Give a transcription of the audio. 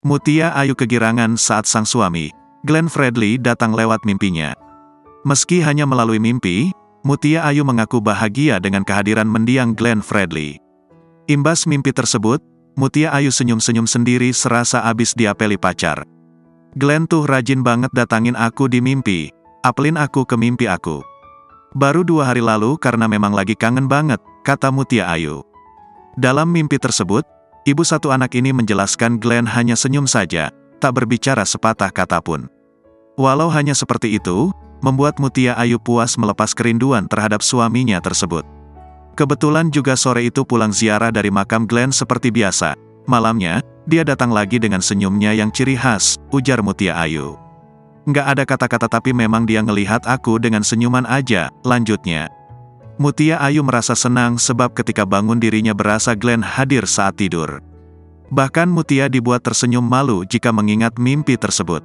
Mutia Ayu kegirangan saat sang suami, Glenn Fredly, datang lewat mimpinya. Meski hanya melalui mimpi, Mutia Ayu mengaku bahagia dengan kehadiran mendiang Glenn Fredly. Imbas mimpi tersebut, Mutia Ayu senyum-senyum sendiri serasa abis diapeli pacar. "Glenn tuh rajin banget datangin aku di mimpi, apelin aku ke mimpi aku. Baru 2 hari lalu karena memang lagi kangen banget," kata Mutia Ayu. Dalam mimpi tersebut, ibu satu anak ini menjelaskan Glenn hanya senyum saja, tak berbicara sepatah kata pun. Walau hanya seperti itu, membuat Mutia Ayu puas melepas kerinduan terhadap suaminya tersebut. Kebetulan juga sore itu pulang ziarah dari makam Glenn seperti biasa. Malamnya, dia datang lagi dengan senyumnya yang ciri khas, ujar Mutia Ayu. "Nggak ada kata-kata tapi memang dia ngelihat aku dengan senyuman aja," lanjutnya. Mutia Ayu merasa senang sebab ketika bangun dirinya berasa Glenn hadir saat tidur. Bahkan Mutia dibuat tersenyum malu jika mengingat mimpi tersebut.